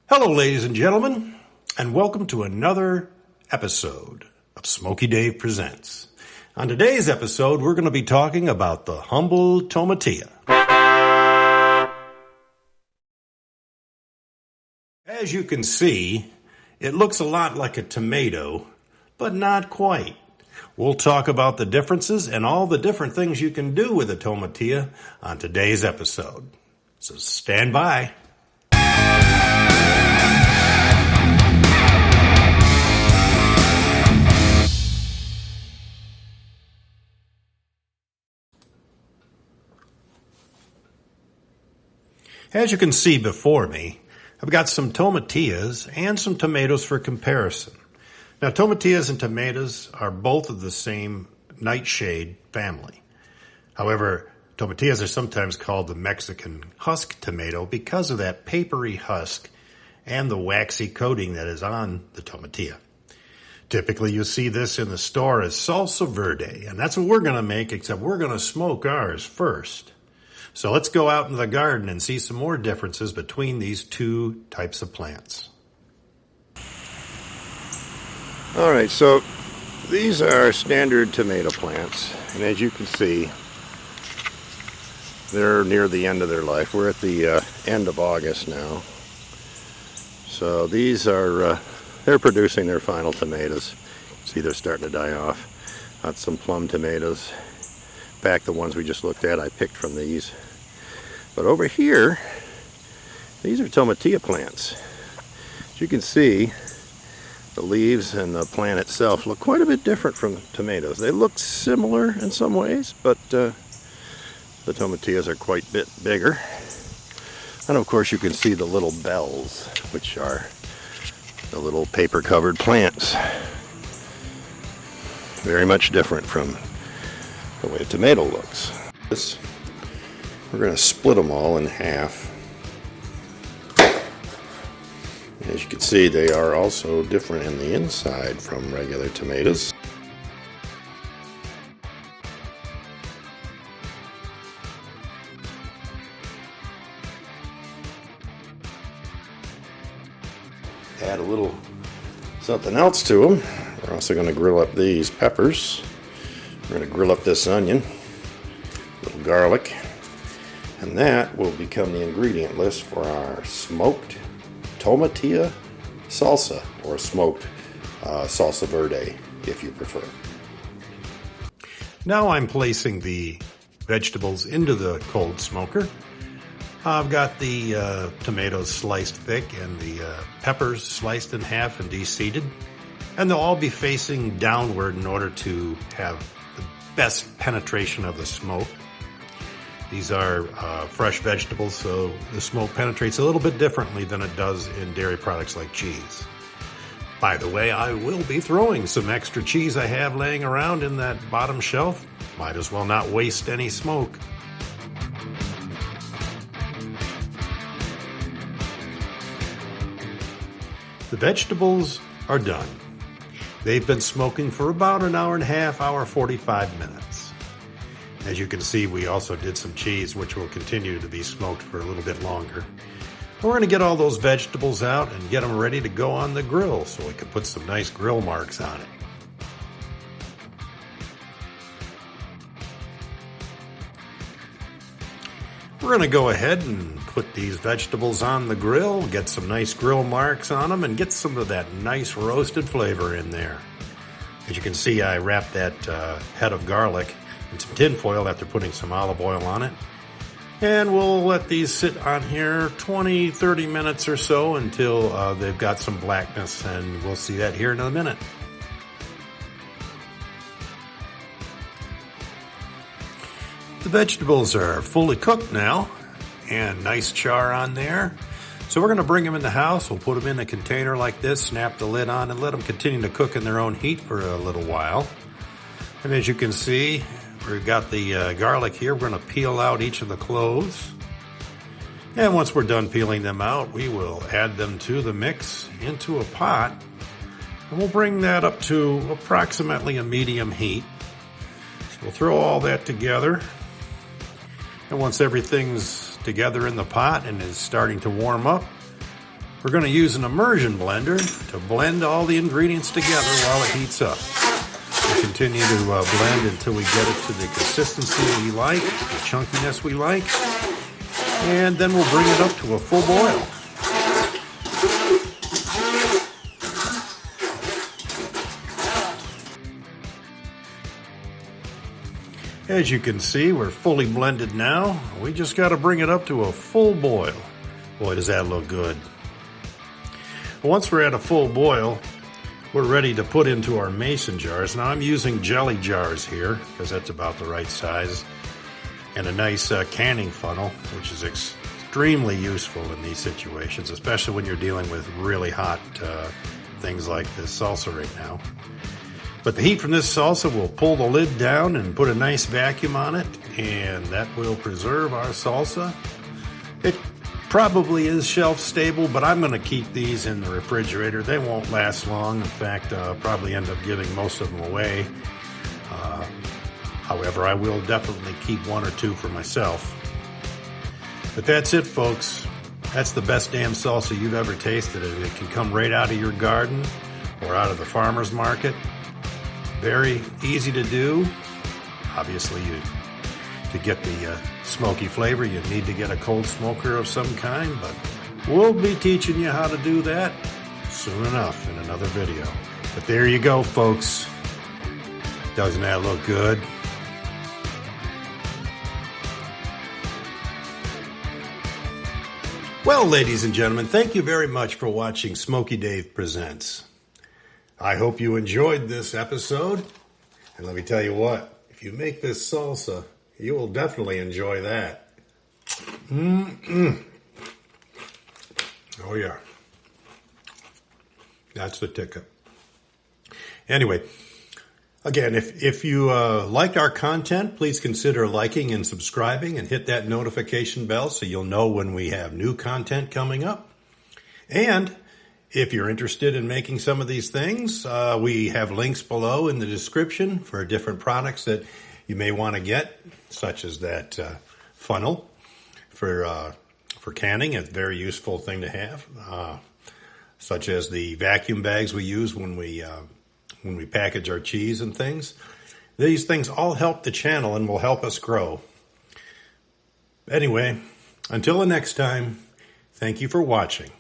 Hello, ladies and gentlemen, and welcome to another episode of Smokey Dave Presents. On today's episode, we're going to be talking about the humble tomatilla. As you can see, it looks a lot like a tomato, but not quite. We'll talk about the differences and all the different things you can do with a tomatilla on today's episode. So stand by. As you can see before me, I've got some tomatillas and some tomatoes for comparison. Now, tomatillas and tomatoes are both of the same nightshade family. However, tomatillas are sometimes called the Mexican husk tomato because of that papery husk and the waxy coating that is on the tomatilla. Typically, you'll see this in the store as Salsa Verde, and that's what we're going to make, except we're going to smoke ours first. So let's go out in the garden and see some more differences between these two types of plants. All right, so these are standard tomato plants, and as you can see, they're near the end of their life. We're at the end of August now. So these are, they're producing their final tomatoes. See, they're starting to die off. Got some plum tomatoes. Back the ones we just looked at, I picked from these. But over here, these are tomatilla plants. As you can see, the leaves and the plant itself look quite a bit different from tomatoes. They look similar in some ways, but the tomatillas are quite a bit bigger. And of course you can see the little bells, which are the little paper-covered plants. Very much different from the way a tomato looks. We're going to split them all in half. As you can see, they are also different in the inside from regular tomatoes. Add a little something else to them. We're also going to grill up these peppers. We're going to grill up this onion, a little garlic, and that will become the ingredient list for our smoked tomatilla salsa, or smoked salsa verde, if you prefer. Now I'm placing the vegetables into the cold smoker. I've got the tomatoes sliced thick and the peppers sliced in half and de-seeded, and they'll all be facing downward in order to have the best penetration of the smoke. These are fresh vegetables, so the smoke penetrates a little bit differently than it does in dairy products like cheese. By the way, I will be throwing some extra cheese I have laying around in that bottom shelf. Might as well not waste any smoke. The vegetables are done. They've been smoking for about an hour and a half, 45 minutes. As you can see, we also did some cheese, which will continue to be smoked for a little bit longer. We're going to get all those vegetables out and get them ready to go on the grill so we can put some nice grill marks on it. We're going to go ahead and put these vegetables on the grill, get some nice grill marks on them, and get some of that nice roasted flavor in there. As you can see, I wrapped that head of garlic in some tin foil after putting some olive oil on it. And we'll let these sit on here 20-30 minutes or so until they've got some blackness, and we'll see that here in a minute. The vegetables are fully cooked now, and nice char on there. So we're going to bring them in the house. We'll put them in a container like this, snap the lid on, and let them continue to cook in their own heat for a little while. And as you can see, we've got the garlic here. We're going to peel out each of the cloves. And once we're done peeling them out, we will add them to the mix into a pot. And we'll bring that up to approximately a medium heat. So we'll throw all that together. And once everything's together in the pot and is starting to warm up, we're going to use an immersion blender to blend all the ingredients together while it heats up. We'll continue to blend until we get it to the consistency we like, the chunkiness we like, and then we'll bring it up to a full boil. As you can see, we're fully blended now. We just got to bring it up to a full boil. Boy, does that look good. Once we're at a full boil, we're ready to put into our mason jars. Now I'm using jelly jars here because that's about the right size, and a nice canning funnel, which is extremely useful in these situations, especially when you're dealing with really hot things like this salsa right now. But the heat from this salsa will pull the lid down and put a nice vacuum on it, and that will preserve our salsa. It probably is shelf stable, but I'm going to keep these in the refrigerator. They won't last long. In fact, I'll probably end up giving most of them away. However, I will definitely keep one or two for myself. But that's it, folks. That's the best damn salsa you've ever tasted. It can come right out of your garden or out of the farmer's market. Very easy to do. Obviously, to get the smoky flavor, you need to get a cold smoker of some kind, but we'll be teaching you how to do that soon enough in another video. But there you go, folks. Doesn't that look good? Well, ladies and gentlemen, thank you very much for watching Smokey Dave Presents. I hope you enjoyed this episode, and let me tell you what, if you make this salsa, you will definitely enjoy that. Oh yeah, that's the ticket. Anyway, again, if you liked our content, please consider liking and subscribing and hit that notification bell so you'll know when we have new content coming up. And if you're interested in making some of these things, we have links below in the description for different products that you may want to get, such as that funnel for canning, a very useful thing to have, such as the vacuum bags we use when we package our cheese and things. These things all help the channel and will help us grow. Anyway, until the next time, thank you for watching.